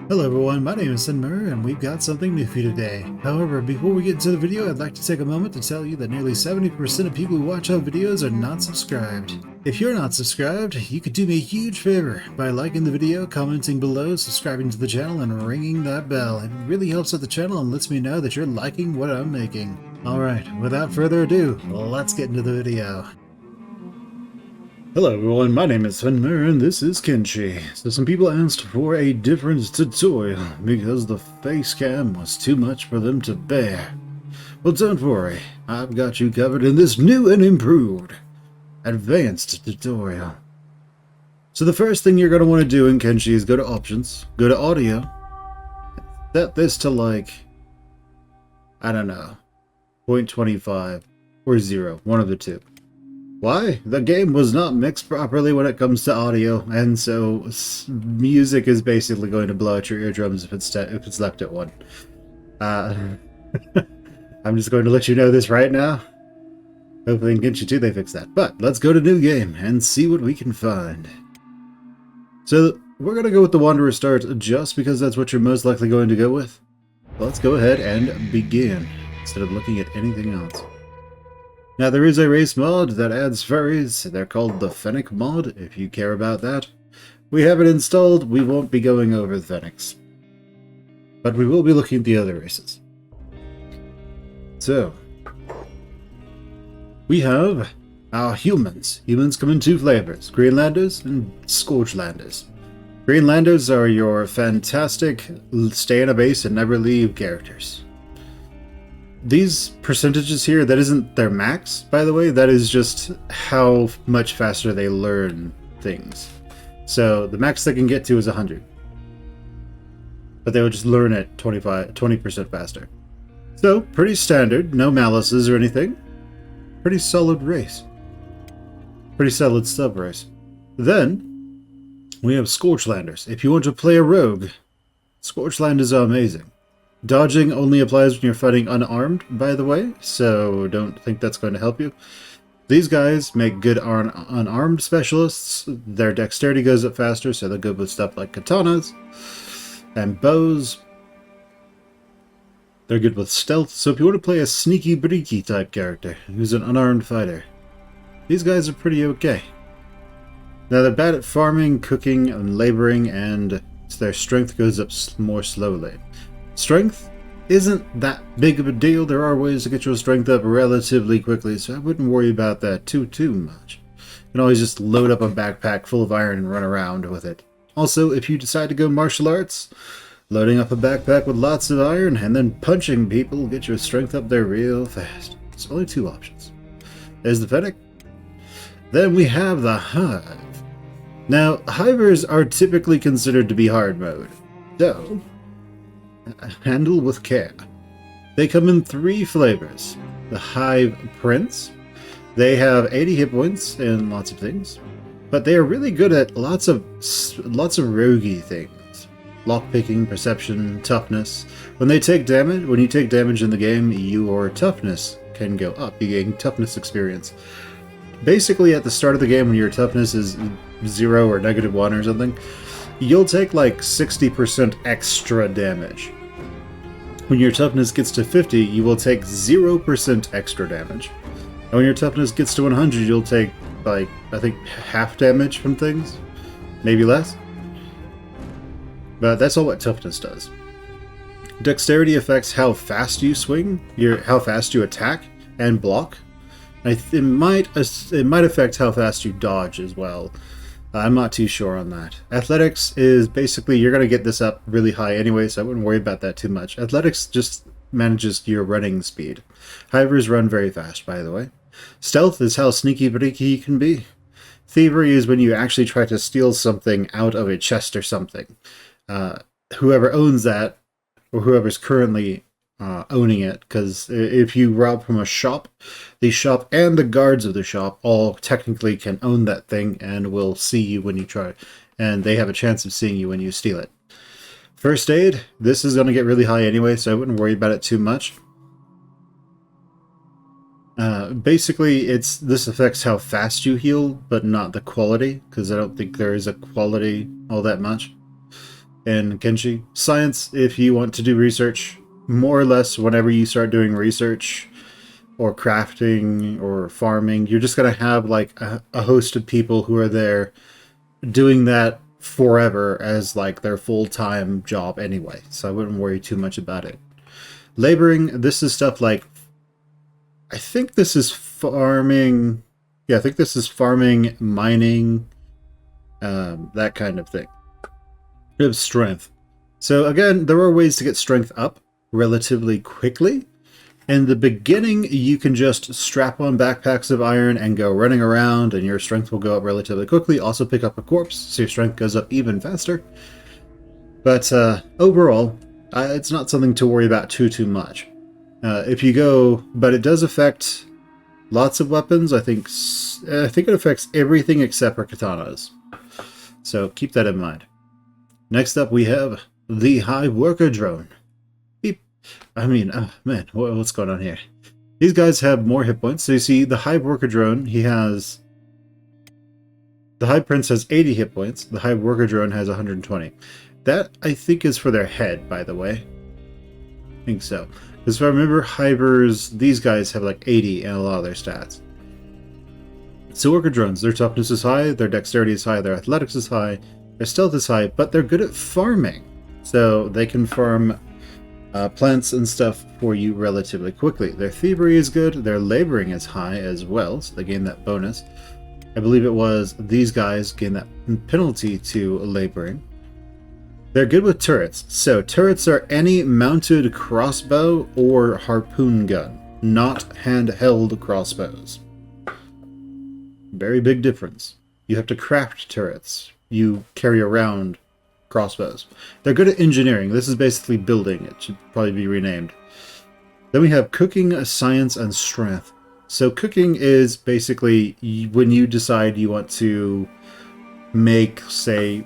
Hello everyone, my name is Muir and we've got something new for you today. However, before we get into the video, I'd like to take a moment to tell you that nearly 70% of people who watch our videos are not subscribed. If you're not subscribed, you could do me a huge favor by liking the video, commenting below, subscribing to the channel, and ringing that bell. It really helps out the channel and lets me know that you're liking what I'm making. Alright, without further ado, let's get into the video. Hello everyone, my name is Muir and this is Kenshi. So some people asked for a different tutorial because the face cam was too much for them to bear. Well, don't worry, I've got you covered in this new and improved advanced tutorial. So the first thing you're going to want to do in Kenshi is go to Options, go to Audio, set this to like, I don't know, 0.25 or 0, one of the two. Why? The game was not mixed properly when it comes to audio, and so music is basically going to blow out your eardrums if it's left at 1. I'm just going to let you know this right now. Hopefully in Kenshi 2 they fix that. But let's go to New Game and see what we can find. So we're going to go with the Wanderer start just because that's what you're most likely going to go with. Let's go ahead and begin instead of looking at anything else. Now there is a race mod that adds furries. They're called the Fennec mod, if you care about that. We have it installed, we won't be going over the Fennecs. But we will be looking at the other races. So, we have our humans. Humans come in 2 flavors, Greenlanders and Scorchlanders. Greenlanders are your fantastic stay in a base and never leave characters. These percentages here, that isn't their max, by the way, that is just how much faster they learn things. So the max they can get to is 100. But they will just learn it 20% faster. So, pretty standard, no malices or anything. Pretty solid race. Pretty solid sub-race. Then, we have Scorchlanders. If you want to play a rogue, Scorchlanders are amazing. Dodging only applies when you're fighting unarmed, by the way, so don't think that's going to help you. These guys make good unarmed specialists. Their dexterity goes up faster, so they're good with stuff like katanas and bows. They're good with stealth, so if you want to play a sneaky breaky type character who's an unarmed fighter, these guys are pretty okay. Now they're bad at farming, cooking, and laboring, and their strength goes up more slowly. Strength isn't that big of a deal. There are ways to get your strength up relatively quickly, so I wouldn't worry about that too much. You can always just load up a backpack full of iron and run around with it. Also, if you decide to go martial arts, loading up a backpack with lots of iron and then punching people will get your strength up there real fast. It's only 2 options. There's the Fennec. Then we have the Hive. Now, Hivers are typically considered to be hard mode, so handle with care. They come in 3 flavors. The Hive Prince. They have 80 hit points and lots of things, but they are really good at lots of roguey things. Lockpicking, perception, toughness. When you take damage in the game, your toughness can go up. You gain toughness experience. Basically, at the start of the game, when your toughness is 0 or -1 or something, you'll take like 60% extra damage. When your toughness gets to 50, you will take 0% extra damage. And when your toughness gets to 100, you'll take, like, I think half damage from things. Maybe less. But that's all what toughness does. Dexterity affects how fast you swing, how fast you attack and block. It might affect how fast you dodge as well. I'm not too sure on that. Athletics is basically, you're going to get this up really high anyway, so I wouldn't worry about that too much. Athletics just manages your running speed. Hivers run very fast, by the way. Stealth is how sneaky breaky you can be. Thievery is when you actually try to steal something out of a chest or something. Whoever owns that, or whoever's currently owning it, because if you rob from a shop, the shop and the guards of the shop all technically can own that thing and will see you when you try, and they have a chance of seeing you when you steal it. First aid, this is going to get really high anyway, so I wouldn't worry about it too much. Basically, this affects how fast you heal, but not the quality, because I don't think there is a quality all that much. in Kenshi. Science, if you want to do research, more or less whenever you start doing research or crafting or farming, you're just going to have like a host of people who are there doing that forever as like their full-time job anyway, so I wouldn't worry too much about it. Laboring, this is stuff like, I think this is farming, yeah, I think this is farming, mining, that kind of thing. We have strength. So again, there are ways to get strength up relatively quickly. In the beginning, you can just strap on backpacks of iron and go running around, and your strength will go up relatively quickly. Also pick up a corpse, so your strength goes up even faster. But overall, it's not something to worry about too much. If you go, but it does affect lots of weapons. I think it affects everything except for katanas. So keep that in mind. Next up, we have the Hive Worker Drone. I mean, man, what's going on here? These guys have more hit points. So you see, the Hive Worker Drone, he has... The Hive Prince has 80 hit points. The Hive Worker Drone has 120. That, I think, is for their head, by the way. I think so. Because if I remember, Hivers, these guys have like 80 in a lot of their stats. So Worker Drones, their toughness is high, their dexterity is high, their athletics is high, their stealth is high, but they're good at farming. So they can farm... plants and stuff for you relatively quickly. Their thievery is good, their laboring is high as well, so they gain that bonus. I believe it was these guys gain that penalty to laboring. They're good with turrets. So turrets are any mounted crossbow or harpoon gun, not handheld crossbows. Very big difference. You have to craft turrets. You carry around crossbows. They're good at engineering. This is basically building. It should probably be renamed. Then we have cooking, science, and strength. So cooking is basically when you decide you want to make, say,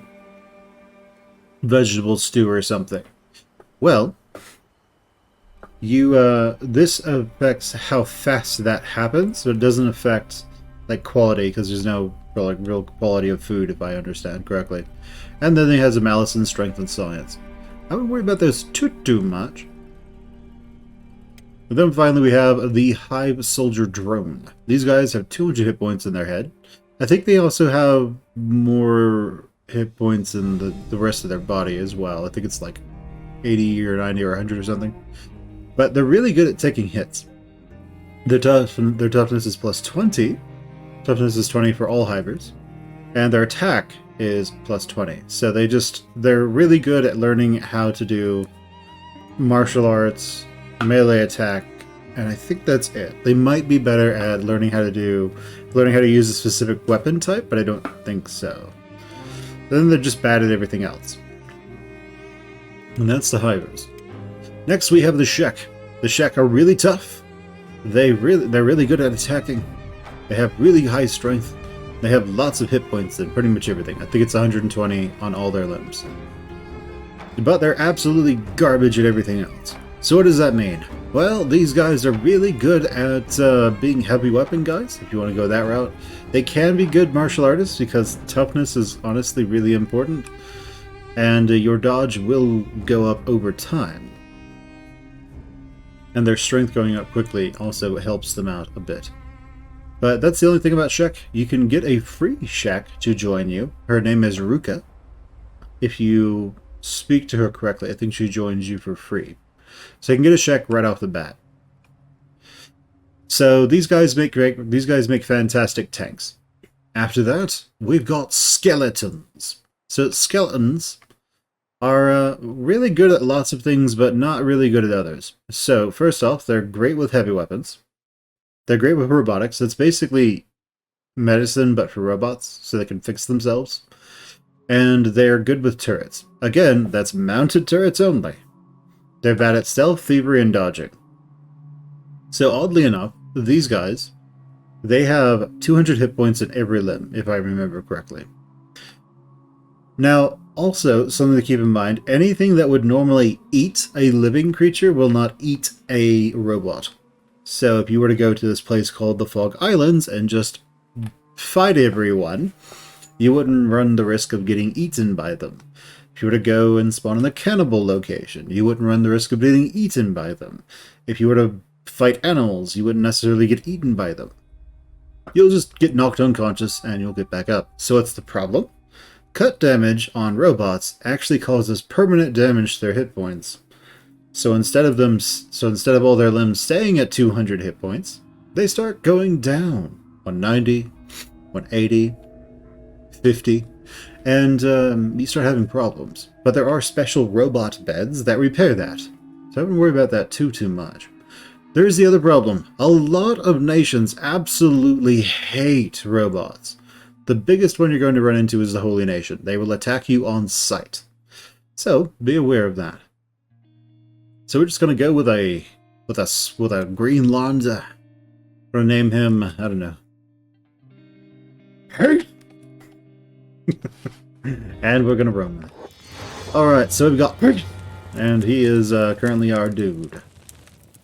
vegetable stew or something. Well, you this affects how fast that happens, so it doesn't affect like quality, because there's no real quality of food, if I understand correctly. And then he has a malice and strength and science. I wouldn't worry about those too much. And then finally we have the Hive Soldier Drone. These guys have 200 hit points in their head. I think they also have more hit points in the rest of their body as well. I think it's like 80 or 90 or 100 or something. But they're really good at taking hits. Their toughness is plus 20. Toughness is 20 for all Hivers. And their attack is plus 20. So they're really good at learning how to do martial arts, melee attack, and I think that's it. They might be better at learning how to use a specific weapon type, but I don't think so. Then they're just bad at everything else. And that's the Hivers. Next we have the Shek. The Shek are really tough. They're really good at attacking. They have really high strength. They have lots of hit points in pretty much everything. I think it's 120 on all their limbs. But they're absolutely garbage at everything else. So what does that mean? Well, these guys are really good at being heavy weapon guys, if you want to go that route. They can be good martial artists, because toughness is honestly really important. And your dodge will go up over time. And their strength going up quickly also helps them out a bit. But that's the only thing about Shek. You can get a free Shek to join you. Her name is Ruka. If you speak to her correctly, I think she joins you for free. So you can get a Shek right off the bat. So these guys make fantastic tanks. After that, we've got skeletons. So skeletons are really good at lots of things, but not really good at others. So first off, they're great with heavy weapons. They're great with robotics. It's basically medicine, but for robots, so they can fix themselves. And they're good with turrets. Again, that's mounted turrets only. They're bad at stealth, thievery, and dodging. So oddly enough, these guys, they have 200 hit points in every limb, if I remember correctly. Now, also, something to keep in mind, anything that would normally eat a living creature will not eat a robot. So if you were to go to this place called the Fog Islands and just fight everyone, you wouldn't run the risk of getting eaten by them. If If you were to go and spawn in the cannibal location, you wouldn't run the risk of being eaten by them. If you were to fight animals, you wouldn't necessarily get eaten by them. You'll just get knocked unconscious and you'll get back up. So what's the problem? Cut damage on robots actually causes permanent damage to their hit points. So instead of all their limbs staying at 200 hit points, they start going down 190, 180, 50, and you start having problems. But there are special robot beds that repair that, so I wouldn't worry about that too much. There's the other problem. A lot of nations absolutely hate robots. The biggest one you're going to run into is the Holy Nation. They will attack you on sight. So be aware of that. So we're just going to go with a Greenlander. We're going to name him, I don't know. Hey! And we're going to run with it. Alright, so we've got... And he is currently our dude.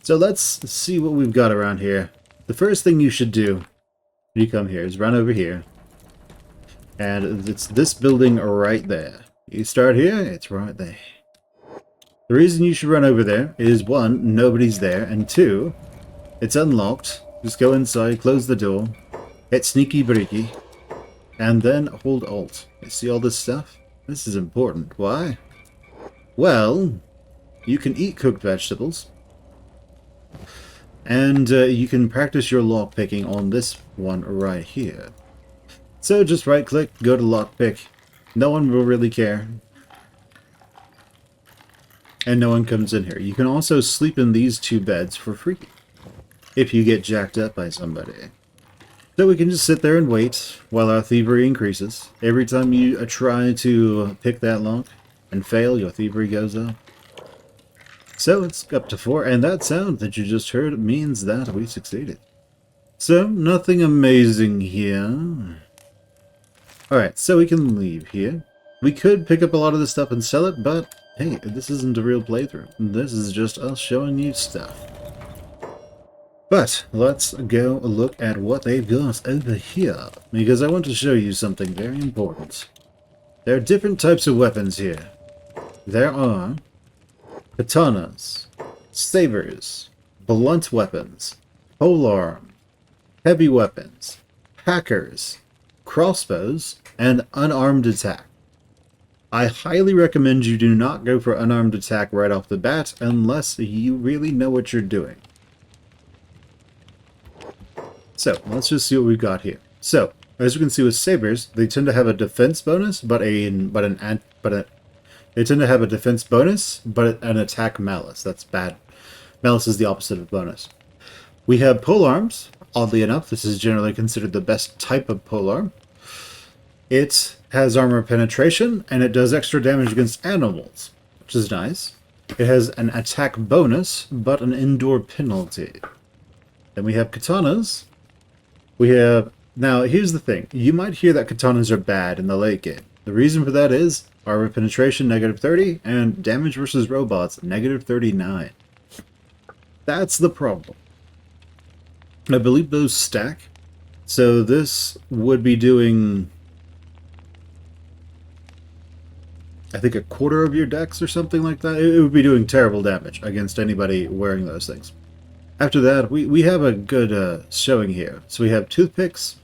So let's see what we've got around here. The first thing you should do when you come here is run over here. And it's this building right there. You start here, it's right there. The reason you should run over there is, one, nobody's there, and two, it's unlocked. Just go inside, close the door, hit sneaky breaky, and then hold Alt. You see all this stuff? This is important. Why? Well, you can eat cooked vegetables, and you can practice your lockpicking on this one right here. So just right-click, go to lockpick. No one will really care. And no one comes in here. You can also sleep in these two beds for free if you get jacked up by somebody. So we can just sit there and wait while our thievery increases. Every time you try to pick that lock and fail, your thievery goes up. So it's up to 4, and that sound that you just heard means that we succeeded. So, nothing amazing here. Alright, so we can leave here. We could pick up a lot of this stuff and sell it, but hey, this isn't a real playthrough. This is just us showing you stuff. But let's go look at what they've got over here, because I want to show you something very important. There are different types of weapons here. There are Katanas, sabers, blunt weapons, polearm, heavy weapons, hackers, crossbows, and unarmed attack. I highly recommend you do not go for unarmed attack right off the bat unless you really know what you're doing. So, let's just see what we've got here. So, as you can see with sabers, they tend to have a defense bonus, but an attack malice. That's bad. Malice is the opposite of bonus. We have polearms. Oddly enough, this is generally considered the best type of polearm. It has armor penetration, and it does extra damage against animals, which is nice. It has an attack bonus, but an endure penalty. Then we have katanas. Now, here's the thing. You might hear that katanas are bad in the late game. The reason for that is armor penetration, -30, and damage versus robots, -39. That's the problem. I believe those stack. So this would be doing, I think, a quarter of your dex or something like that. It would be doing terrible damage against anybody wearing those things. After that, we have a good showing here. So we have toothpicks,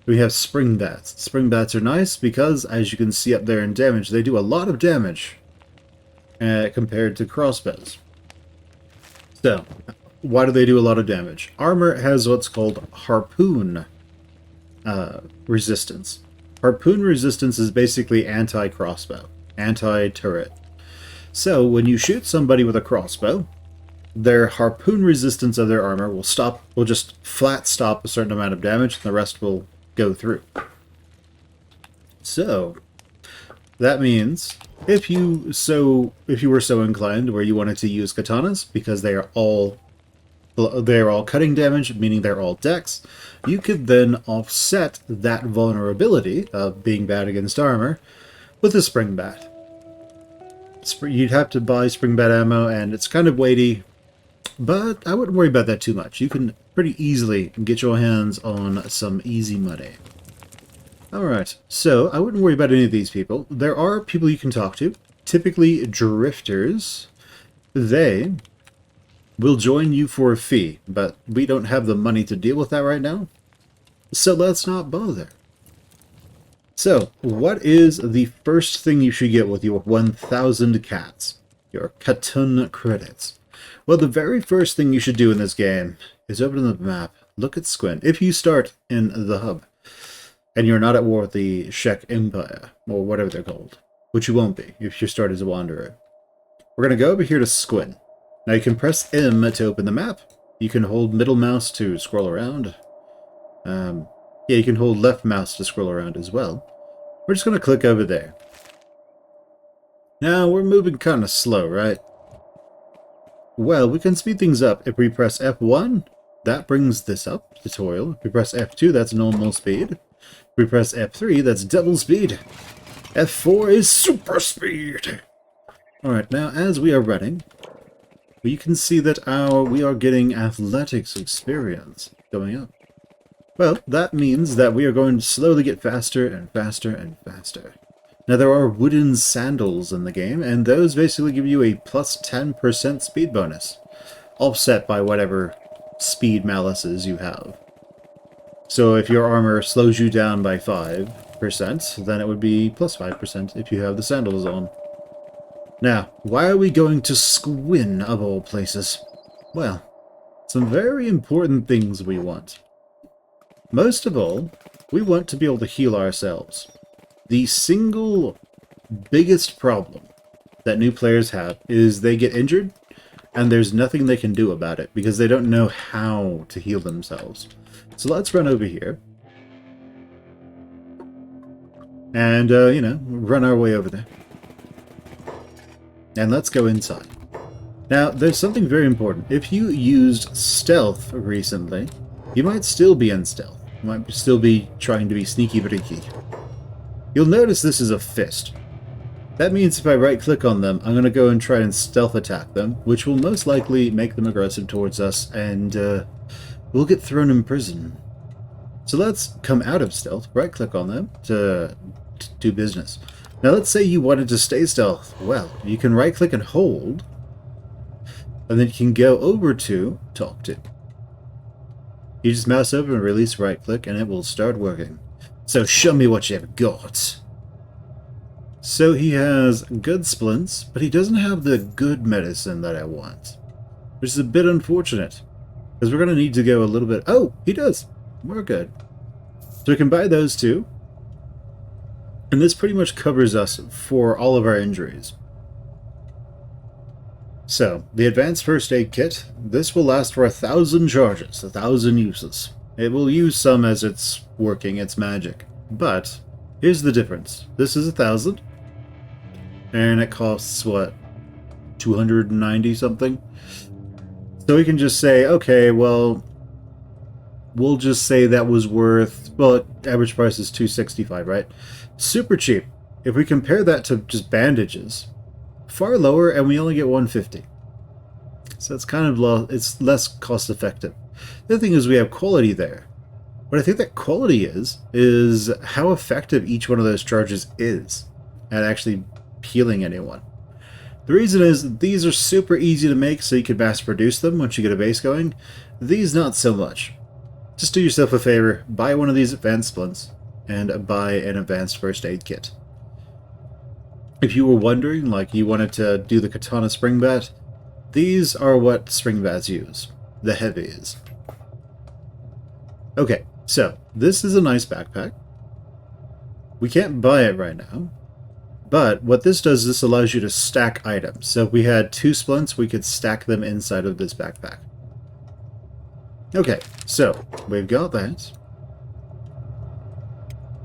we have spring bats. Spring bats are nice because, as you can see up there in damage, they do a lot of damage compared to crossbows. So, why do they do a lot of damage? Armor has what's called harpoon resistance. Harpoon resistance is basically anti-crossbow, anti-turret. So, when you shoot somebody with a crossbow, their harpoon resistance of their armor will just flat stop a certain amount of damage, and the rest will go through. So that means if you were so inclined where you wanted to use katanas because they are all cutting damage, meaning they're all dex, you could then offset that vulnerability of being bad against armor with a spring bat. You'd have to buy spring bat ammo, and it's kind of weighty. But I wouldn't worry about that too much. You can pretty easily get your hands on some easy money. Alright, so I wouldn't worry about any of these people. There are people you can talk to. typically drifters. They will join you for a fee, but we don't have the money to deal with that right now, so let's not bother. So, what is the first thing you should get with your 1,000 cats? Your Katun credits. Well, the very first thing you should do in this game is open the map, look at Squint. If you start in the hub, and you're not at war with the Czech Empire, or whatever they're called, which you won't be if you start as a wanderer, we're going to go over here to Squint. Now you can press M to open the map. You can hold middle mouse to scroll around. Yeah, you can hold left mouse to scroll around as well. We're just going to click over there. Now, we're moving kind of slow, right? Well, we can speed things up. If we press F1, that brings this up, tutorial. If we press F2, that's normal speed. If we press F3, that's double speed. F4 is super speed. Alright, now as we are running, you can see that we are getting athletics experience going up. Well, that means that we are going to slowly get faster and faster and faster. Now there are wooden sandals in the game, and those basically give you a plus 10% speed bonus, offset by whatever speed malices you have. So if your armor slows you down by 5%, then it would be plus 5% if you have the sandals on. Now, why are we going to Squin of all places? Well, some very important things we want. Most of all, we want to be able to heal ourselves. The single biggest problem that new players have is they get injured, and there's nothing they can do about it, because they don't know how to heal themselves. So let's run over here. And, run our way over there. And let's go inside. Now, there's something very important. If you used stealth recently, you might still be in stealth. You might still be trying to be sneaky-breaky. You'll notice this is a fist. That means if I right-click on them, I'm going to go and try and stealth attack them, which will most likely make them aggressive towards us, and we'll get thrown in prison. So let's come out of stealth, right-click on them to do business. Now let's say you wanted to stay stealth. Well, you can right-click and hold, and then you can go over to talk to. You just mouse over and release right-click, and it will start working. So show me what you've got. So he has good splints, but he doesn't have the good medicine that I want, which is a bit unfortunate, because we're going to need to go a little bit... Oh, he does. We're good. So we can buy those two, and this pretty much covers us for all of our injuries. So, the Advanced First Aid Kit, this will last for 1,000 charges, 1,000 uses. It will use some as it's working, it's magic. But, here's the difference. This is 1,000, and it costs, what, 290 something? So we can just say, okay, well, we'll just say that was worth, well, average price is 265, right? Super cheap. If we compare that to just bandages, far lower, and we only get 150. So it's kind of low, it's less cost effective. The other thing is we have quality there. What I think that quality is how effective each one of those charges is at actually healing anyone. The reason is these are super easy to make, so you can mass produce them once you get a base going. These not so much. Just do yourself a favor, buy one of these advanced splints, and buy an advanced first aid kit. If you were wondering, like you wanted to do the Katana spring bat, these are what spring bats use, the heavies. Okay, so this is a nice backpack. We can't buy it right now, but what this does, this allows you to stack items. So if we had 2 splints, we could stack them inside of this backpack. Okay, so we've got that.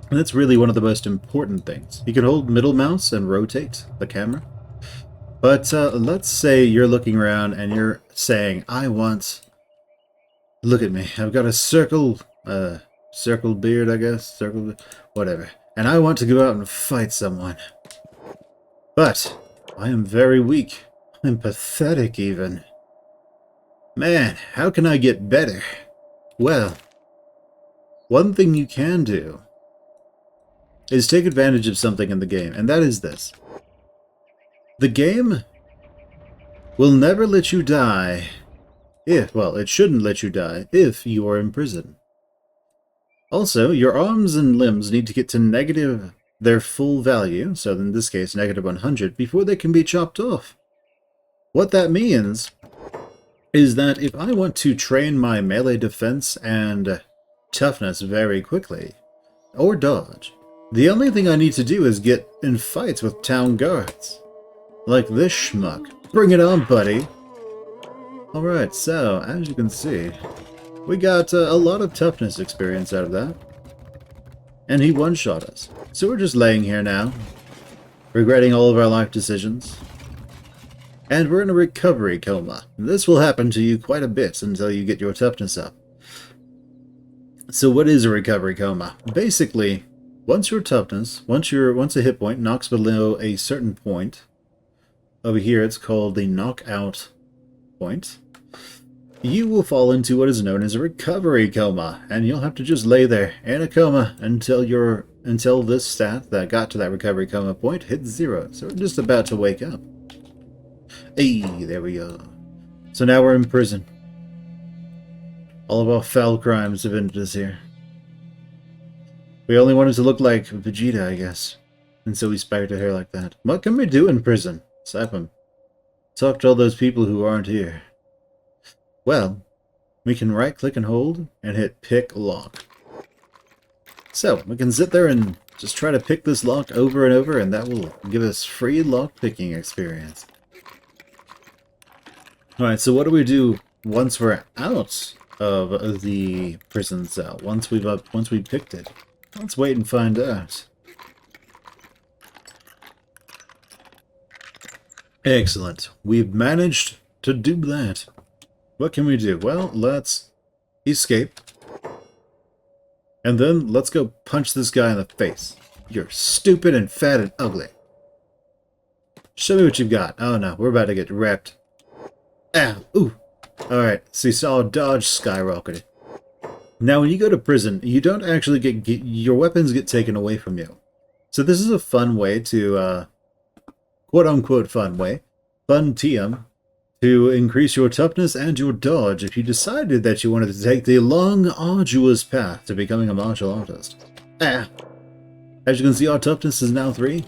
And that's really one of the most important things. You can hold middle mouse and rotate the camera. But let's say you're looking around and you're saying, I want... Look at me. I've got a circle beard, I guess. Whatever. And I want to go out and fight someone. But I am very weak. I'm pathetic, even. Man, how can I get better? Well, one thing you can do is take advantage of something in the game, and that is this. The game will never let you die if, well, it shouldn't let you die if you are in prison. Also, your arms and limbs need to get to negative their full value, so in this case negative 100, before they can be chopped off. What that means is that if I want to train my melee defense and toughness very quickly, or dodge, the only thing I need to do is get in fights with town guards. Like this schmuck. Bring it on, buddy! Alright, so, as you can see, we got a lot of toughness experience out of that. And he one-shot us. So we're just laying here now, regretting all of our life decisions. And we're in a recovery coma. This will happen to you quite a bit until you get your toughness up. So what is a recovery coma? Basically, once your toughness, once a hit point knocks below a certain point, over here it's called the knockout point, you will fall into what is known as a recovery coma, and you'll have to just lay there in a coma until this stat that got to that recovery coma point hits 0. So we're just about to wake up. Hey, there we go. So now we're in prison. All of our foul crimes have ended us here. We only wanted to look like Vegeta, I guess. And so we spied her hair like that. What can we do in prison? Slap him. Talk to all those people who aren't here. Well, we can right-click and hold and hit pick lock. So, we can sit there and just try to pick this lock over and over, and that will give us free lock-picking experience. Alright, so what do we do once we're out of the prison cell? Once we've picked it? Let's wait and find out. Excellent. We've managed to do that. What can we do? Well, let's escape. And then let's go punch this guy in the face. You're stupid and fat and ugly. Show me what you've got. Oh no, we're about to get wrecked. Ow! Ooh! Alright, so you saw dodge skyrocketed. Now when you go to prison, you don't actually get your weapons get taken away from you. So this is a fun way to, quote-unquote fun way, fun TM, to increase your toughness and your dodge if you decided that you wanted to take the long, arduous path to becoming a martial artist. Ah! As you can see, our toughness is now 3,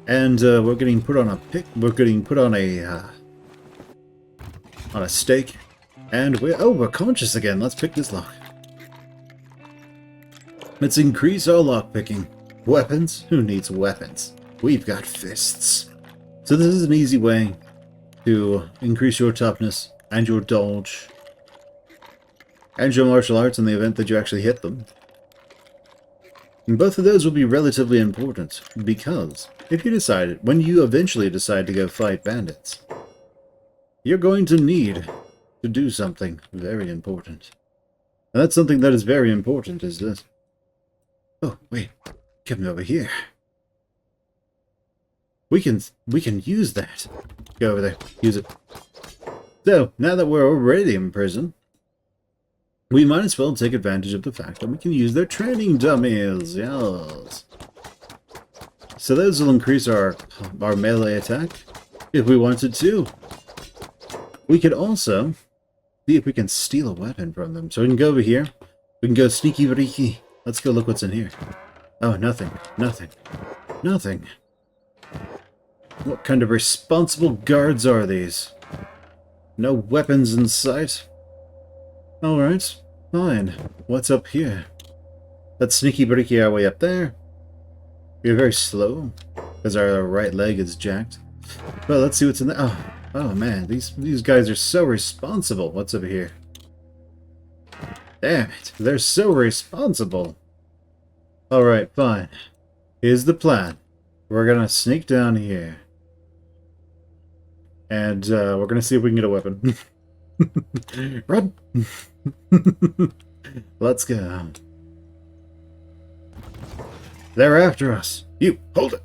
and we're getting put on a stake, and we're conscious again. Let's pick this lock. Let's increase our lock picking. Weapons? Who needs weapons? We've got fists. So this is an easy way to increase your toughness and your dodge and your martial arts in the event that you actually hit them. And both of those will be relatively important, because if you decide, when you eventually decide to go fight bandits, you're going to need to do something very important. And that something that is very important is this. Oh, wait. Come over here. We can use that. Go over there. Use it. So, now that we're already in prison, we might as well take advantage of the fact that we can use their training dummies. Yes. So those will increase our melee attack if we wanted to. We could also see if we can steal a weapon from them. So we can go over here. We can go sneaky breaky. Let's go look what's in here. Oh, nothing. Nothing. Nothing. What kind of responsible guards are these? No weapons in sight. Alright, fine. What's up here? Let's sneaky breaky our way up there. We're very slow, because our right leg is jacked. Well, let's see what's in there. Oh man, these guys are so responsible. What's over here? Damn it, they're so responsible. Alright, fine. Here's the plan. We're gonna sneak down here. And we're gonna see if we can get a weapon. Run! Let's go. They're after us. You, hold it!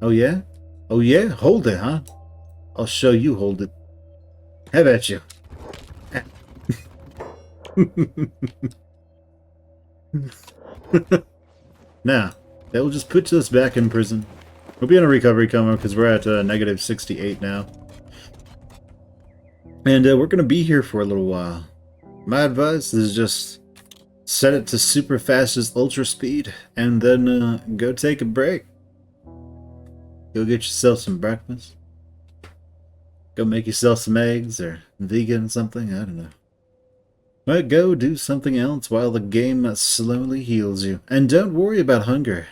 Oh yeah? Oh yeah? Hold it, huh? I'll show you hold it. How about you? Now, that will just put us back in prison. We'll be on a recovery Coma because we're at negative 68 now. And we're going to be here for a little while. My advice is just set it to super fastest ultra speed and then go take a break. Go get yourself some breakfast. Go make yourself some eggs or vegan something, I don't know. But go do something else while the game slowly heals you. And don't worry about hunger.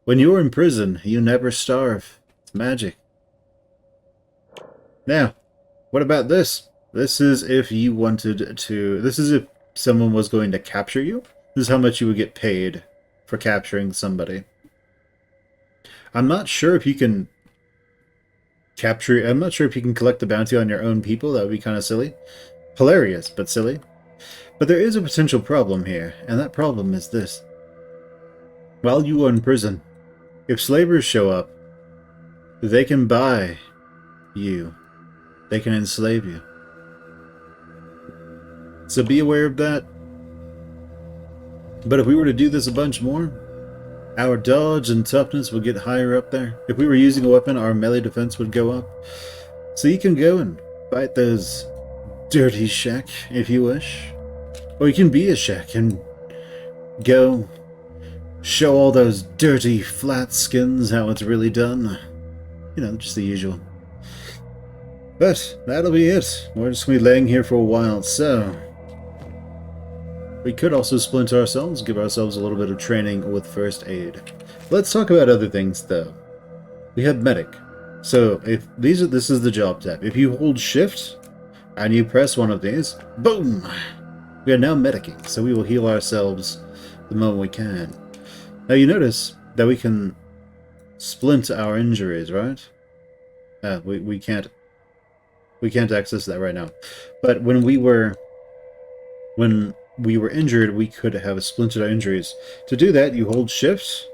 When you're in prison, you never starve. It's magic. Now, what about this? This is if you wanted to... This is if someone was going to capture you. This is how much you would get paid for capturing somebody. I'm not sure if you can capture... I'm not sure if you can collect the bounty on your own people. That would be kind of silly. Hilarious, but silly. But there is a potential problem here, and that problem is this. While you are in prison, if slavers show up, they can buy you. They can enslave you. So be aware of that. But if we were to do this a bunch more, our dodge and toughness would get higher up there. If we were using a weapon, our melee defense would go up. So you can go and fight those dirty Shek if you wish. Or you can be a Shek and go show all those dirty flat skins how it's really done. You know, just the usual. But that'll be it. We're just going to be laying here for a while, so we could also splint ourselves, give ourselves a little bit of training with first aid. Let's talk about other things, though. We have medic. So if this is the job tab. If you hold shift and you press one of these, boom! We are now medicing, so we will heal ourselves the moment we can. Now you notice that we can splint our injuries, right? We can't access that right now. But when we were injured, we could have splinted our injuries. To do that, you hold shift.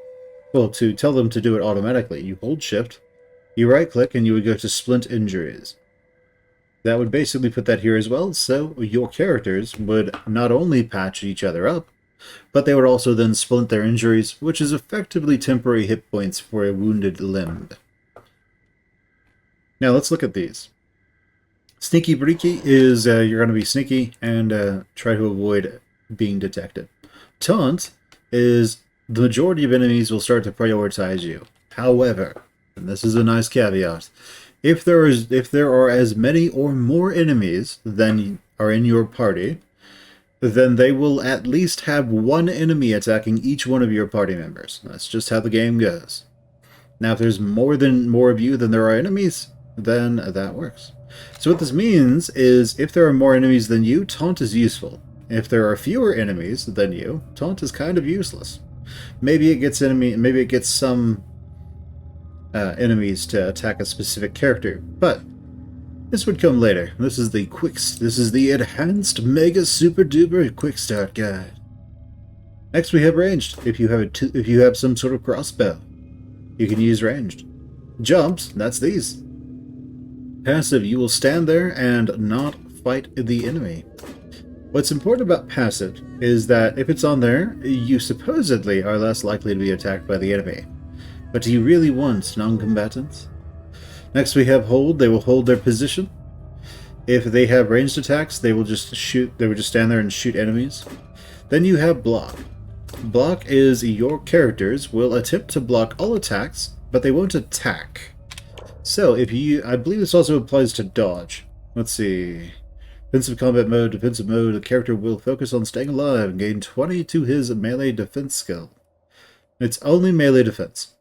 Well, to tell them to do it automatically, you hold shift, you right click, and you would go to Splint Injuries. That would basically put that here as well, so your characters would not only patch each other up, but they would also then splint their injuries, which is effectively temporary hit points for a wounded limb. Now let's look at these. Sneaky Breaky is you're going to be sneaky and try to avoid being detected. Taunt is the majority of enemies will start to prioritize you. However, and this is a nice caveat, if there are as many or more enemies than are in your party, then they will at least have one enemy attacking each one of your party members. That's just how the game goes. Now, if there's more of you than there are enemies, then that works. So what this means is, if there are more enemies than you, taunt is useful. If there are fewer enemies than you, taunt is kind of useless. Maybe it gets some enemies to attack a specific character, but this would come later. This is the enhanced mega super duper Quickstart guide. Next we have ranged. If you have some sort of crossbow, you can use ranged. Jumps, that's these. Passive, you will stand there and not fight the enemy. What's important about passive is that if it's on there, you supposedly are less likely to be attacked by the enemy. But do you really want non-combatants? Next we have hold. They will hold their position. If they have ranged attacks, they will just shoot. They will just stand there and shoot enemies. Then you have block. Block is your characters will attempt to block all attacks, but they won't attack. So I believe this also applies to dodge. Let's see. Defensive combat mode, defensive mode, the character will focus on staying alive and gain 20 to his melee defense skill. It's only melee defense.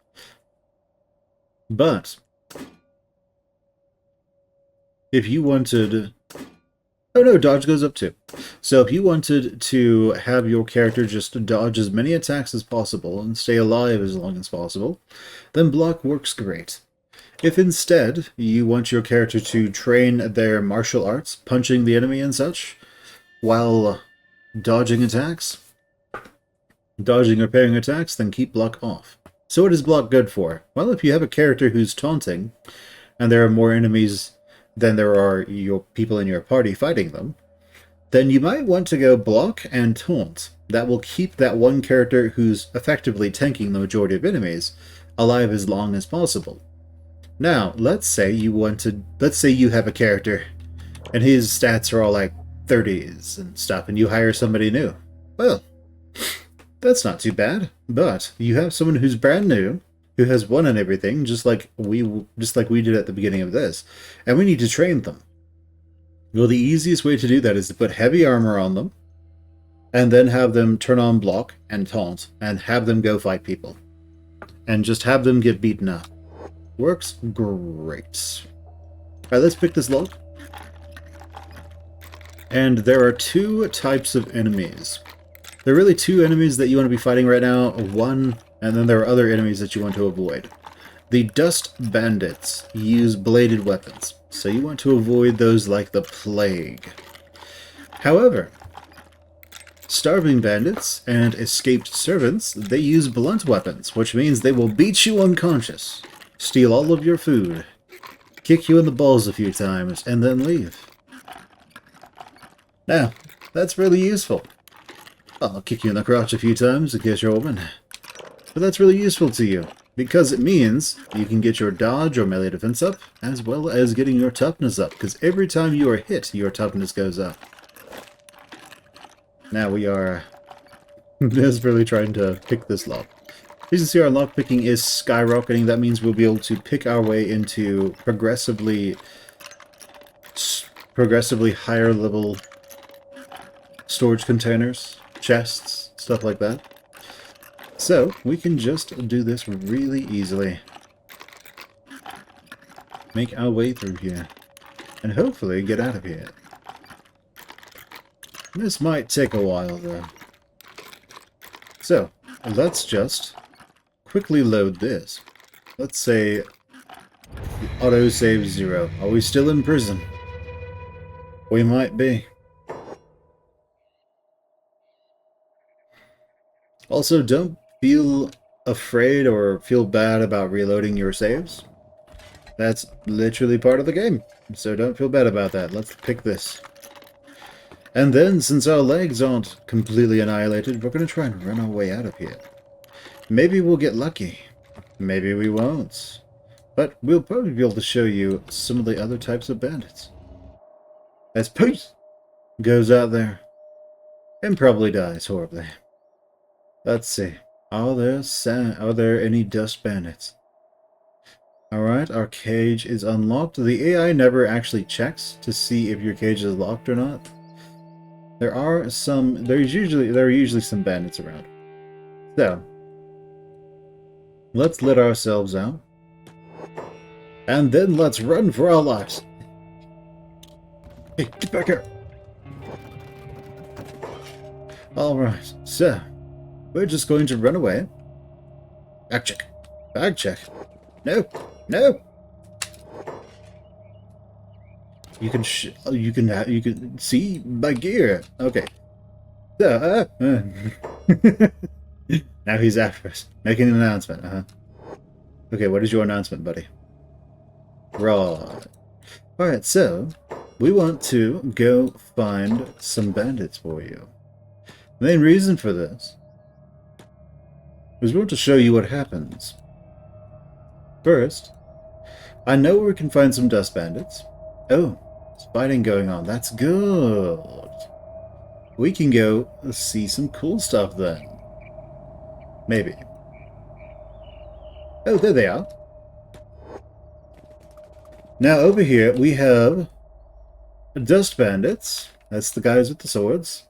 But if you wanted... Oh no, dodge goes up too. So if you wanted to have your character just dodge as many attacks as possible and stay alive as long as possible, then block works great. If instead you want your character to train their martial arts, punching the enemy and such, while dodging attacks, dodging or parrying attacks, then keep block off. So what is block good for? Well, if you have a character who's taunting, and there are more enemies than there are your people in your party fighting them, then you might want to go block and taunt. That will keep that one character who's effectively tanking the majority of enemies alive as long as possible. Now, let's say you have a character and his stats are all like 30s and stuff, and you hire somebody new. Well, that's not too bad, but you have someone who's brand new, who has won and everything, just like we did at the beginning of this, and we need to train them. Well, the easiest way to do that is to put heavy armor on them, and then have them turn on block and taunt, and have them go fight people. And just have them get beaten up. Works great. Alright, let's pick this log. And there are two types of enemies. There are really two enemies that you want to be fighting right now. One, and then there are other enemies that you want to avoid. The Dust Bandits use bladed weapons, so you want to avoid those like the plague. However, Starving Bandits and Escaped Servants, they use blunt weapons, which means they will beat you unconscious, steal all of your food, kick you in the balls a few times, and then leave. Now, that's really useful. I'll kick you in the crotch a few times in case you're a woman. But that's really useful to you, because it means you can get your dodge or melee defense up, as well as getting your toughness up, because every time you are hit, your toughness goes up. Now we are desperately trying to pick this lock. As you can see, our lock picking is skyrocketing. That means we'll be able to pick our way into progressively higher level storage containers, chests, stuff like that. So we can just do this really easily. Make our way through here, and hopefully get out of here. This might take a while, though. So, let's just quickly load this. Let's say autosave 0. Are we still in prison? We might be. Also, don't feel afraid or feel bad about reloading your saves. That's literally part of the game, so don't feel bad about that. Let's pick this. And then, since our legs aren't completely annihilated, we're going to try and run our way out of here. Maybe we'll get lucky. Maybe we won't. But we'll probably be able to show you some of the other types of bandits. As Peace goes out there and probably dies horribly. Let's see. Are there any dust bandits? Alright, our cage is unlocked. The AI never actually checks to see if your cage is locked or not. There are usually some bandits around. So, let's let ourselves out. And then let's run for our lives. Hey, get back here. Alright, so, we're just going to run away. Bag check. Bag check. No. No. You can see my gear. Okay. So, now he's after us, making an announcement. Okay, what is your announcement, buddy? Right. Alright, so we want to go find some bandits for you. The main reason for this is we want to show you what happens. First, I know where we can find some dust bandits. Oh, there's fighting going on. That's good. We can go see some cool stuff then. Maybe. Oh, there they are. Now over here we have dust bandits. That's the guys with the swords.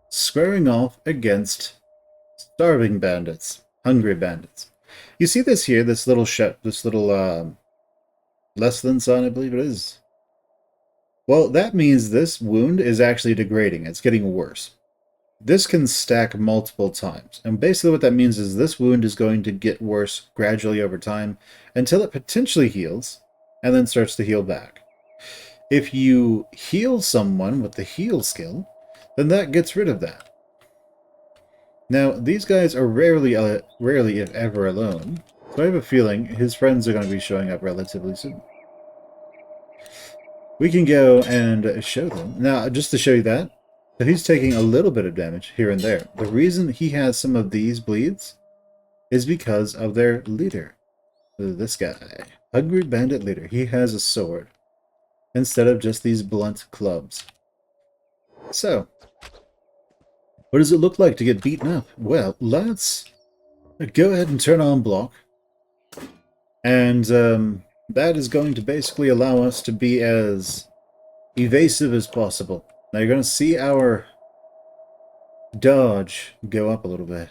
Squaring off against starving bandits. Hungry bandits. You see this here, this little less than sign, I believe it is. Well, that means this wound is actually degrading. It's getting worse. This can stack multiple times. And basically what that means is this wound is going to get worse gradually over time until it potentially heals and then starts to heal back. If you heal someone with the heal skill, then that gets rid of that. Now, these guys are rarely if ever alone, so I have a feeling his friends are going to be showing up relatively soon. We can go and show them. Now, just to show you that, so he's taking a little bit of damage here and there. The reason he has some of these bleeds is because of their leader. This guy. Hungry Bandit Leader. He has a sword instead of just these blunt clubs. So, what does it look like to get beaten up? Well, let's go ahead and turn on block. And that is going to basically allow us to be as evasive as possible. Now you're going to see our dodge go up a little bit.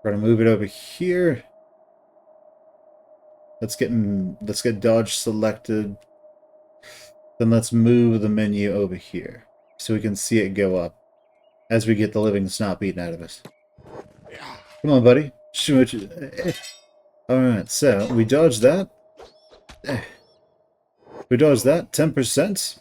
We're going to move it over here. Let's get dodge selected. Then let's move the menu over here so we can see it go up as we get the living snot beaten out of us. Come on, buddy. Alright, so we dodged that. We dodged that, 10%.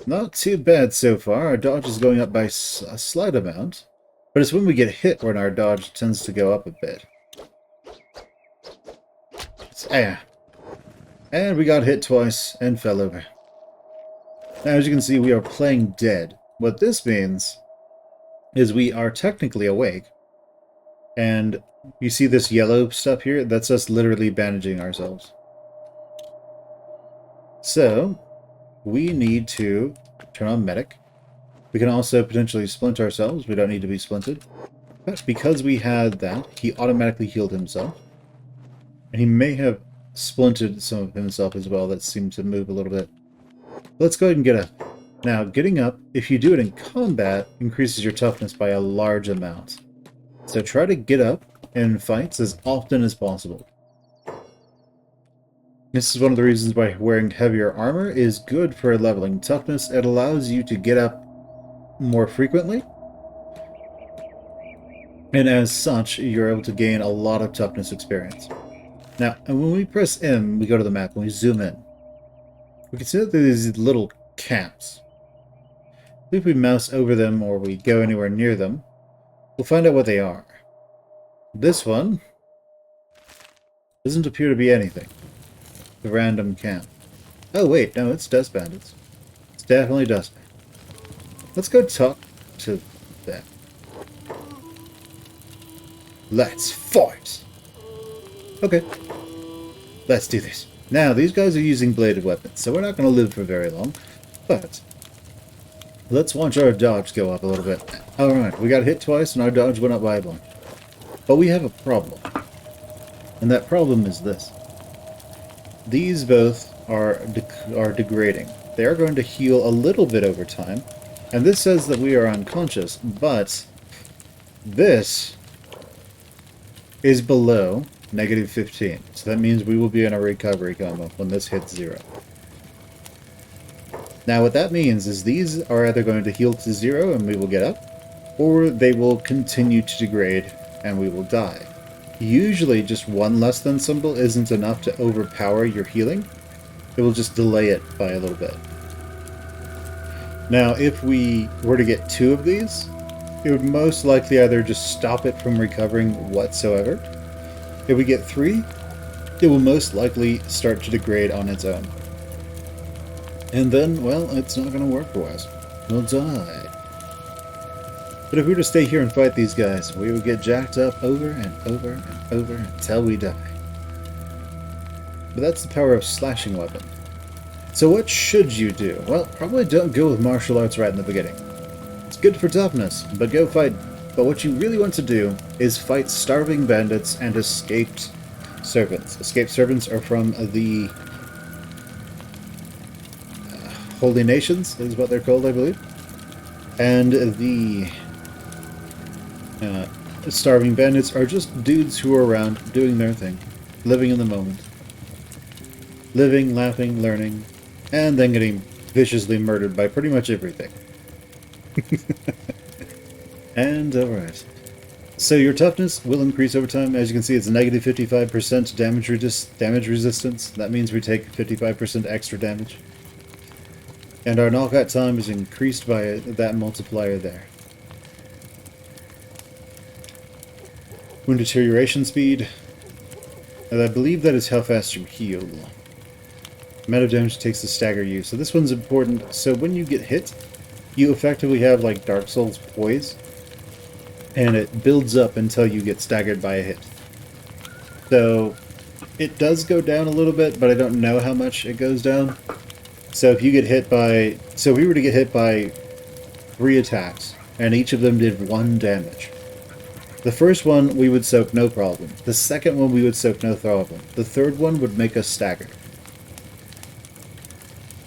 Not too bad so far. Our dodge is going up by a slight amount. But it's when we get hit when our dodge tends to go up a bit. And we got hit twice and fell over. Now, as you can see, we are playing dead. What this means is we are technically awake. And you see this yellow stuff here? That's us literally bandaging ourselves. So, we need to turn on medic. We can also potentially splint ourselves. We don't need to be splinted. But because we had that, he automatically healed himself. And he may have splinted some of himself as well. That seemed to move a little bit. Let's go ahead and get up. Now, getting up, if you do it in combat, increases your toughness by a large amount. So try to get up in fights as often as possible. This is one of the reasons why wearing heavier armor is good for leveling toughness. It allows you to get up more frequently. And as such, you're able to gain a lot of toughness experience. Now, when we press M, we go to the map and we zoom in. We can see that there's these little camps. If we mouse over them or we go anywhere near them, we'll find out what they are. This one doesn't appear to be anything. The random camp. Oh wait, no, it's Dust Bandits. It's definitely Dust Bandits. Let's go talk to them. Let's fight! Okay. Let's do this. Now, these guys are using bladed weapons, so we're not going to live for very long. But let's watch our dodge go up a little bit. Alright, we got hit twice and our dodge went up by one. But we have a problem. And that problem is this. These both are degrading. They are going to heal a little bit over time. And this says that we are unconscious, but this is below -15. So that means we will be in a recovery coma when this hits 0. Now what that means is these are either going to heal to 0 and we will get up, or they will continue to degrade and we will die. Usually just one less than symbol isn't enough to overpower your healing. It will just delay it by a little bit. Now if we were to get 2 of these, it would most likely either just stop it from recovering whatsoever. If we get 3, it will most likely start to degrade on its own. And then, well, it's not going to work for us. We'll die. But if we were to stay here and fight these guys, we would get jacked up over and over and over until we die. But that's the power of slashing weapon. So what should you do? Well, probably don't go with martial arts right in the beginning. It's good for toughness, but go fight. But what you really want to do is fight starving bandits and escaped servants. Escaped servants are from the Holy Nations, is what they're called, I believe. And the starving bandits are just dudes who are around doing their thing, living in the moment. Living, laughing, learning, and then getting viciously murdered by pretty much everything. And, alright. So your toughness will increase over time. As you can see, it's -55% damage resistance. That means we take 55% extra damage. And our knockout time is increased by that multiplier there. Wound deterioration speed. And I believe that is how fast you heal. Amount of damage it takes to stagger you. So this one's important. So when you get hit, you effectively have like Dark Souls poise. And it builds up until you get staggered by a hit. So it does go down a little bit, but I don't know how much it goes down. So if you get hit by... So if we were to get hit by 3 attacks, and each of them did 1 damage. The first one we would soak no problem. The second one we would soak no problem. The third one would make us stagger.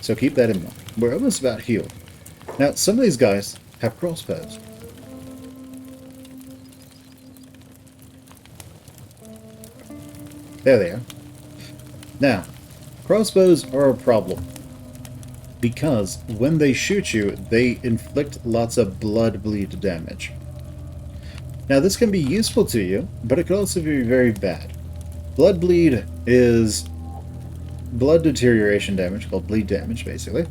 So keep that in mind. We're almost about healed. Now, some of these guys have crossbows. There they are. Now, crossbows are a problem. Because when they shoot you, they inflict lots of blood bleed damage. Now, this can be useful to you, but it can also be very bad. Blood bleed is blood deterioration damage, called bleed damage, basically.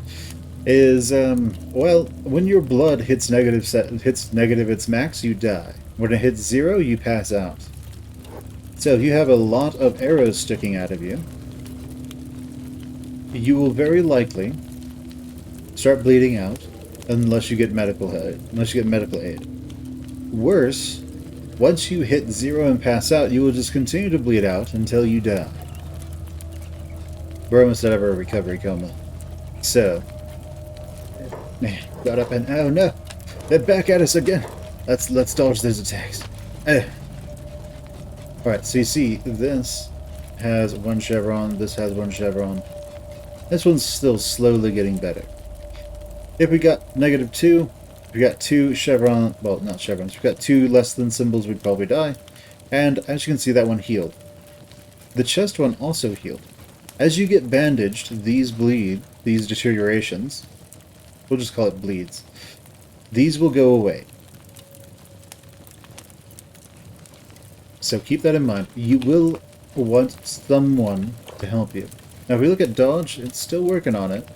Is, well, when your blood hits negative its max, you die. When it hits 0, you pass out. So if you have a lot of arrows sticking out of you, you will very likely start bleeding out unless you get medical aid. Worse, once you hit 0 and pass out, you will just continue to bleed out until you die. We're almost out of our recovery coma. So, got up and oh no, they're back at us again. Let's dodge those attacks. Alright, so you see, this has 1 chevron, this has 1 chevron. This one's still slowly getting better. If we got -2, if we got 2 chevron, well, not chevrons, if we got 2 less than symbols, we'd probably die. And as you can see, that one healed. The chest one also healed. As you get bandaged, these deteriorations, we'll just call it bleeds, these will go away. So keep that in mind. You will want someone to help you. Now if we look at dodge, it's still working on it.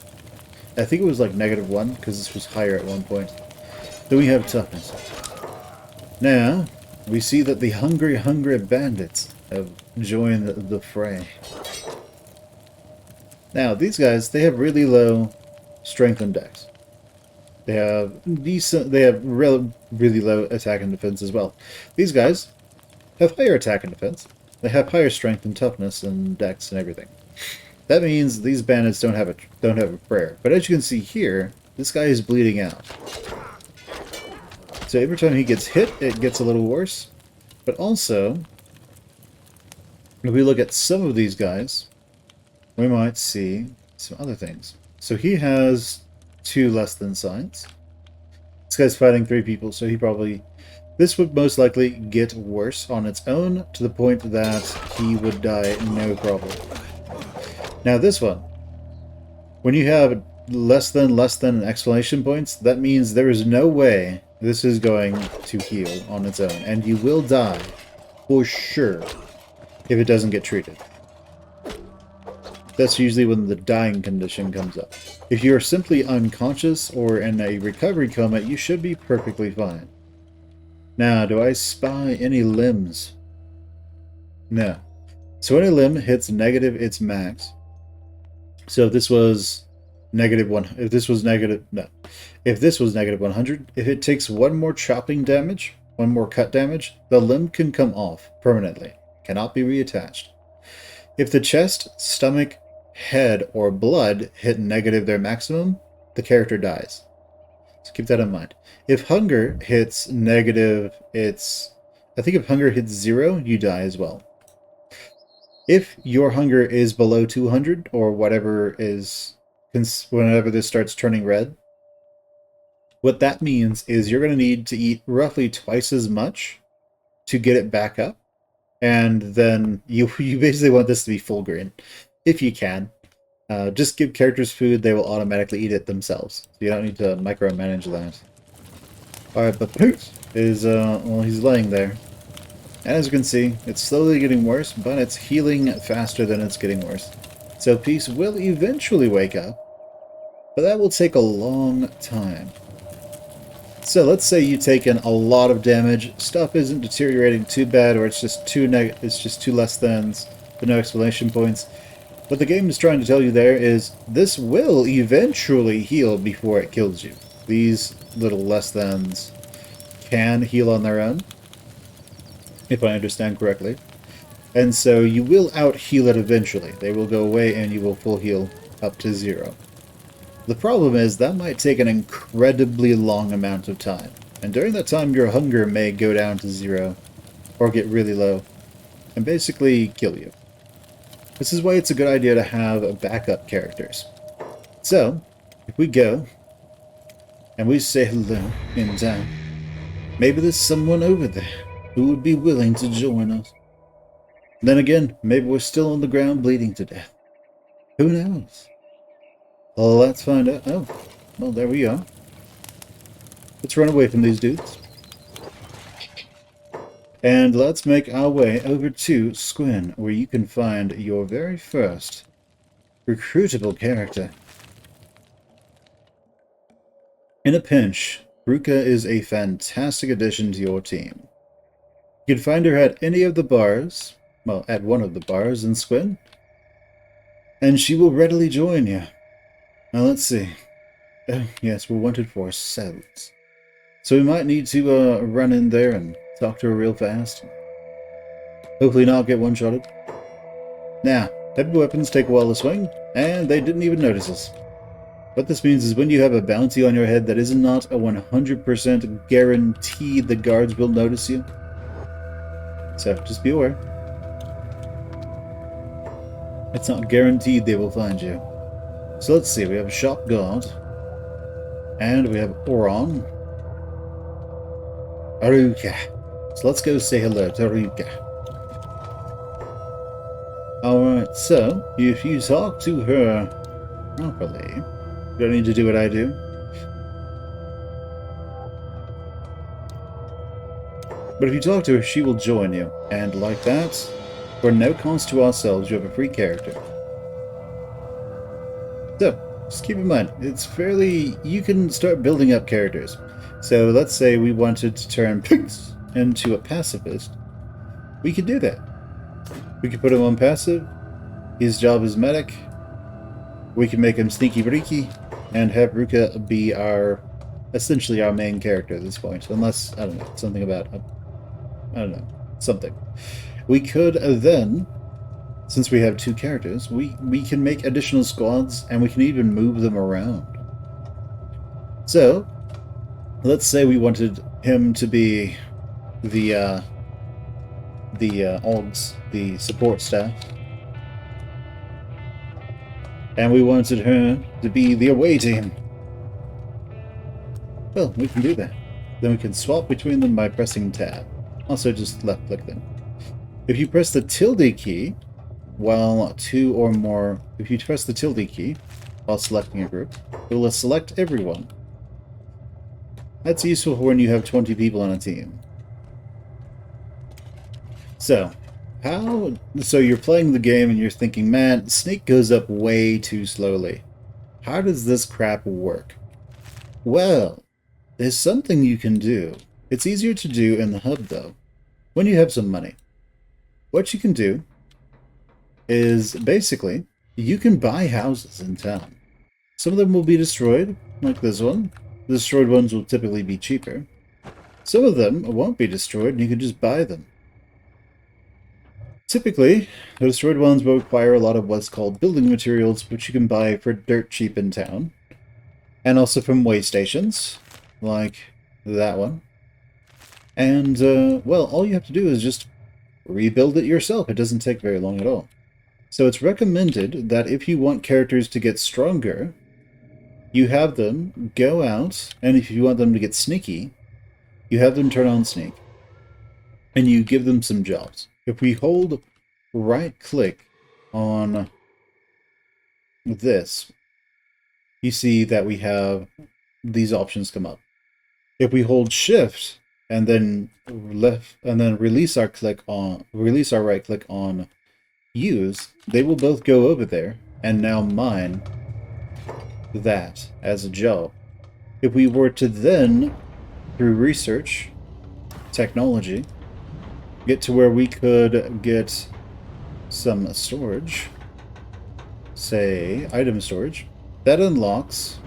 I think it was like -1, because this was higher at one point. Then we have toughness. Now, we see that the hungry bandits have joined the fray. Now, these guys, they have really low strength and dex. They have really low attack and defense as well. These guys have higher attack and defense. They have higher strength and toughness and dex and everything. That means these bandits don't have a prayer. But as you can see here, this guy is bleeding out. So every time he gets hit, it gets a little worse. But also, if we look at some of these guys, we might see some other things. So he has 2 less than signs. This guy's fighting 3 people, so this would most likely get worse on its own to the point that he would die no problem. Now this one, when you have less than exclamation points, that means there is no way this is going to heal on its own, and you will die for sure if it doesn't get treated. That's usually when the dying condition comes up. If you're simply unconscious or in a recovery coma, you should be perfectly fine. Now, do I spy any limbs? No. So when a limb hits negative its max, so if this was -1, if this was -100, if it takes 1 more chopping damage, 1 more cut damage, the limb can come off permanently, cannot be reattached. If the chest, stomach, head, or blood hit negative their maximum, the character dies. So keep that in mind. If hunger hits negative, I think if hunger hits 0, you die as well. If your hunger is below 200, or whatever is, whenever this starts turning red, what that means is you're going to need to eat roughly twice as much to get it back up. And then you basically want this to be full green, if you can. Just give characters food, they will automatically eat it themselves. So you don't need to micromanage that. Alright, but Peace is, well, he's laying there. And as you can see, it's slowly getting worse, but it's healing faster than it's getting worse. So Peace will eventually wake up, but that will take a long time. So let's say you've taken a lot of damage, stuff isn't deteriorating too bad, or it's just two less thans, but no exclamation points. What the game is trying to tell you there is this will eventually heal before it kills you. These little less thans can heal on their own, if I understand correctly. And so you will out-heal it eventually. They will go away and you will full heal up to 0. The problem is that might take an incredibly long amount of time. And during that time your hunger may go down to 0 or get really low and basically kill you. This is why it's a good idea to have backup characters. So, if we go and we say hello in town, maybe there's someone over there who would be willing to join us. Then again, maybe we're still on the ground bleeding to death. Who knows? Well, let's find out. Oh, well, there we are. Let's run away from these dudes. And let's make our way over to Squin, where you can find your very first recruitable character. In a pinch, Ruka is a fantastic addition to your team. You can find her at any of the bars, well, at one of the bars in Squin, and she will readily join you. Now let's see. Oh, yes, we're wanted for Sandals. So we might need to run in there and talk to her real fast. Hopefully not get one-shotted. Now, heavy weapons take a while to swing, and they didn't even notice us. What this means is when you have a bounty on your head that is not a 100% guarantee the guards will notice you. So, just be aware. It's not guaranteed they will find you. So let's see, we have a shop guard. And we have Oron. Aruka. So let's go say hello to Aruka. Alright, so if you talk to her properly, you don't need to do what I do. But if you talk to her, she will join you. And like that, for no cost to ourselves, you have a free character. So, just keep in mind, it's fairly... you can start building up characters. So let's say we wanted to turn Pigs into a pacifist. We could do that. We could put him on passive. His job is medic. We can make him sneaky breaky and have Ruka be essentially our main character at this point. Unless, I don't know, something about... I don't know, something. We could then, since we have 2 characters, we can make additional squads and we can even move them around. So, let's say we wanted him to be the OGS, the support staff. And we wanted her to be the away team. Well, we can do that. Then we can swap between them by pressing tab. Also just left click them. If you press the tilde key while 2 or more... if you press the tilde key while selecting a group, it will select everyone. That's useful for when you have 20 people on a team. So you're playing the game and you're thinking, man, Sneak goes up way too slowly. How does this crap work? Well, there's something you can do. It's easier to do in the hub, though, when you have some money. What you can do is, basically, you can buy houses in town. Some of them will be destroyed, like this one. The destroyed ones will typically be cheaper. Some of them won't be destroyed, and you can just buy them. Typically, the destroyed ones will require a lot of what's called building materials, which you can buy for dirt cheap in town. And also from way stations, like that one. And, well, all you have to do is just rebuild it yourself. It doesn't take very long at all. So it's recommended that if you want characters to get stronger, you have them go out, and if you want them to get sneaky, you have them turn on sneak. And you give them some jobs. If we hold right-click on this, you see that we have these options come up. If we hold shift and then release our right click on use, they will both go over there and now mine that as a job. If we were to then, through research, technology, get to where we could get some storage, say item storage, that unlocks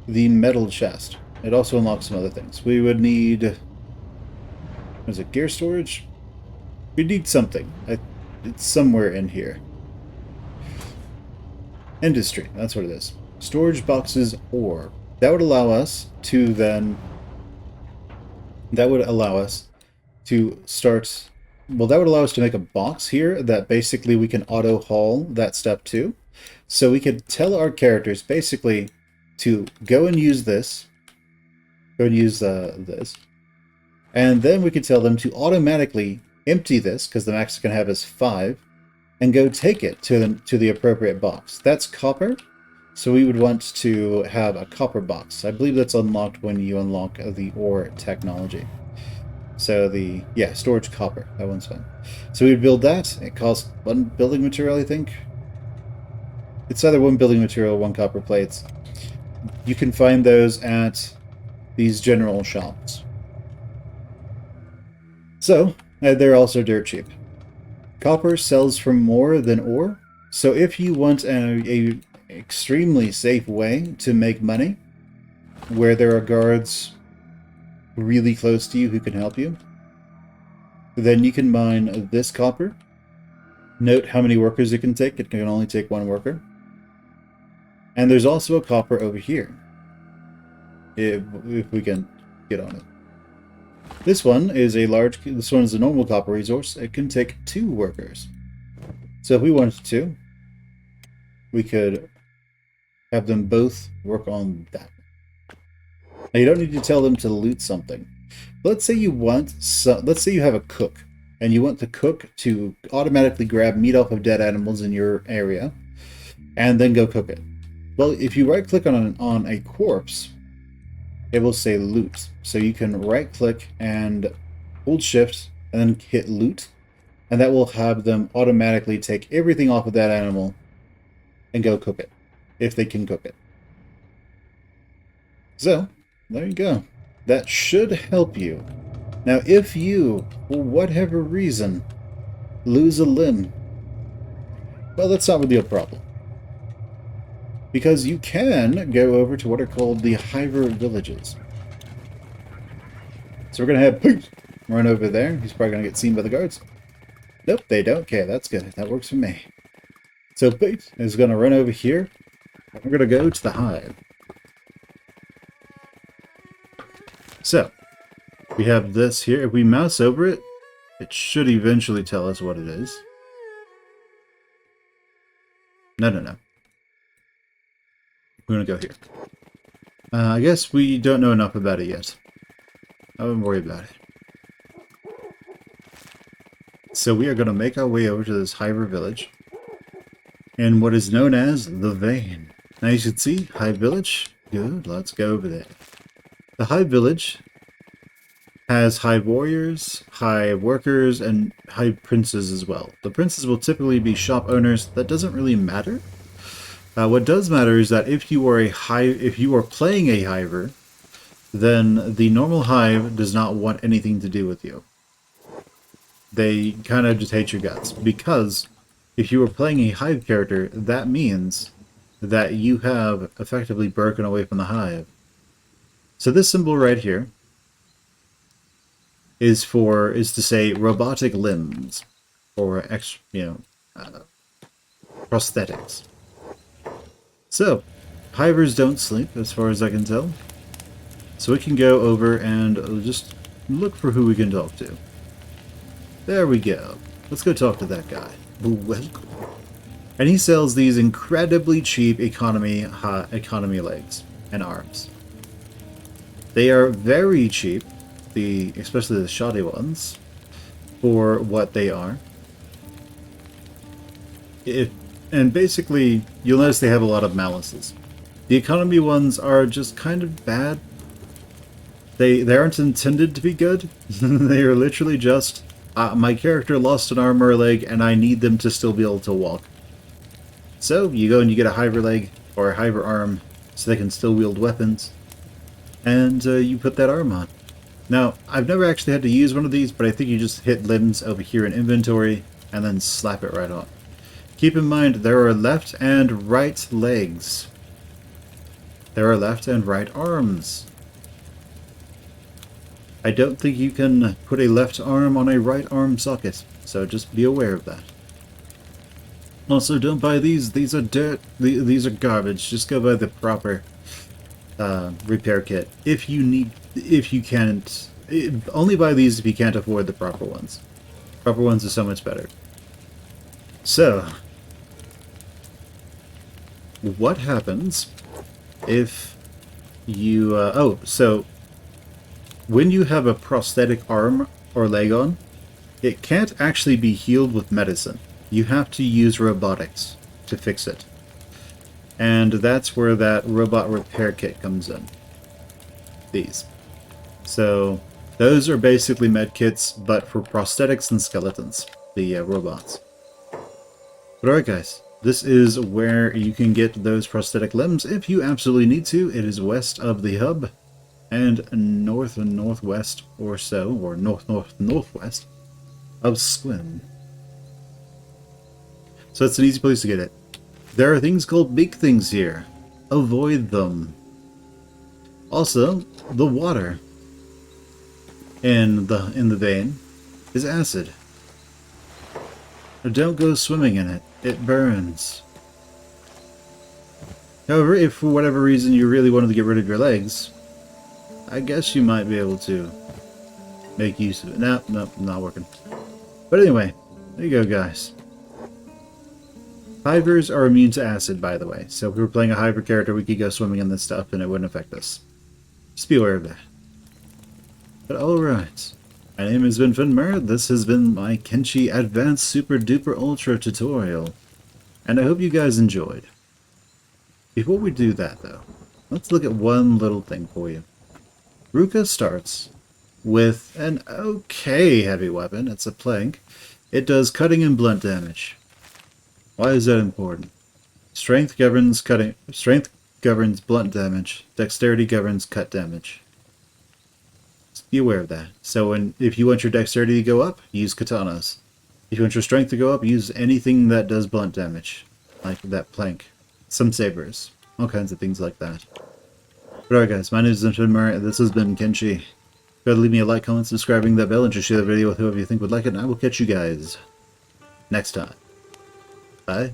the metal chest. It also unlocks some other things. We would need, is it gear storage? We need something. It's somewhere in here. Industry, that's what it is. Storage boxes ore. That would allow us to then... That would allow us to start... Well, that would allow us to make a box here that basically we can auto-haul that step to. So we could tell our characters basically to go and use this. Go and use this. And then we could tell them to automatically empty this, because the max it can have is 5, and go take it to the appropriate box. That's copper, so we would want to have a copper box. I believe that's unlocked when you unlock the ore technology. So storage copper, that one's fine. So we'd build that. It costs 1 building material, I think. It's either 1 building material or 1 copper plates. You can find those at these general shops. So, they're also dirt cheap. Copper sells for more than ore, so if you want a extremely safe way to make money, where there are guards really close to you who can help you, then you can mine this copper. Note how many workers it can take. It can only take 1 worker. And there's also a copper over here, if we can get on it. This one is a normal copper resource. It can take 2 workers. So if we wanted to, we could have them both work on that. Now you don't need to tell them to loot something. Let's say you have a cook, and you want the cook to automatically grab meat off of dead animals in your area, and then go cook it. Well, if you right-click on a corpse, it will say loot. So you can right-click and hold shift, and then hit loot, and that will have them automatically take everything off of that animal and go cook it, if they can cook it. So, there you go. That should help you. Now, if you, for whatever reason, lose a limb, well, that's not really a problem. Because you can go over to what are called the Hive villages. So we're going to have Pete run over there. He's probably going to get seen by the guards. Nope, they don't. Okay, that's good. That works for me. So Pete is going to run over here. And we're going to go to the Hive. So, we have this here. If we mouse over it, it should eventually tell us what it is. No. We're going to go here. I guess we don't know enough about it yet. I wouldn't worry about it. So we are going to make our way over to this Hive village in what is known as the Vein. Now you can see Hive village. Good, let's go over there. The Hive village has Hive warriors, Hive workers, and Hive princes as well. The princes will typically be shop owners. That doesn't really matter. What does matter is that if you are playing a Hiver, then the normal Hive does not want anything to do with you. They kind of just hate your guts, because if you are playing a Hive character, that means that you have effectively broken away from the Hive. So this symbol right here is to say robotic limbs, or prosthetics. So, Hivers don't sleep, as far as I can tell. So we can go over and just look for who we can talk to. There we go. Let's go talk to that guy. Welcome. And he sells these incredibly cheap economy legs and arms. They are very cheap, especially the shoddy ones, for what they are. And basically, you'll notice they have a lot of malices. The economy ones are just kind of bad. They aren't intended to be good. They are literally just, my character lost an arm or a leg, and I need them to still be able to walk. So, you go and you get a Hiver leg, or a Hiver arm, so they can still wield weapons. And you put that arm on. Now, I've never actually had to use one of these, but I think you just hit limbs over here in inventory, and then slap it right on. Keep in mind, there are left and right legs. There are left and right arms. I don't think you can put a left arm on a right arm socket. So just be aware of that. Also, don't buy these. These are dirt. These are garbage. Just go buy the proper repair kit. If you can't, only buy these if you can't afford the proper ones. Proper ones are so much better. So, what happens if you, so when you have a prosthetic arm or leg on, it can't actually be healed with medicine. You have to use robotics to fix it. And that's where that robot repair kit comes in. These. So, those are basically med kits, but for prosthetics and skeletons. The robots. But alright guys, this is where you can get those prosthetic limbs if you absolutely need to. It is west of the hub, and north and northwest or so, or northwest of Squim. So it's an easy place to get it. There are things called big things here. Avoid them. Also, the water in the vein is acid. Don't go swimming in it. It burns. However, if for whatever reason you really wanted to get rid of your legs, I guess you might be able to make use of it. Nope, not working. But anyway, there you go, guys. Hivers are immune to acid, by the way. So if we were playing a Hiver character, we could go swimming in this stuff and it wouldn't affect us. Just be aware of that. But alright. My name has been Muir. This has been my Kenshi Advanced Super Duper Ultra tutorial. And I hope you guys enjoyed. Before we do that, though, let's look at one little thing for you. Ruka starts with an okay heavy weapon. It's a plank. It does cutting and blunt damage. Why is that important? Strength governs blunt damage. Dexterity governs cut damage. Just be aware of that. So if you want your dexterity to go up, use katanas. If you want your strength to go up, use anything that does blunt damage. Like that plank. Some sabers. All kinds of things like that. But alright guys, my name is Untitled Chapter, and this has been Kenshi. Go ahead, leave me a like, comment, subscribing that bell, and just share the video with whoever you think would like it, and I will catch you guys next time. Bye.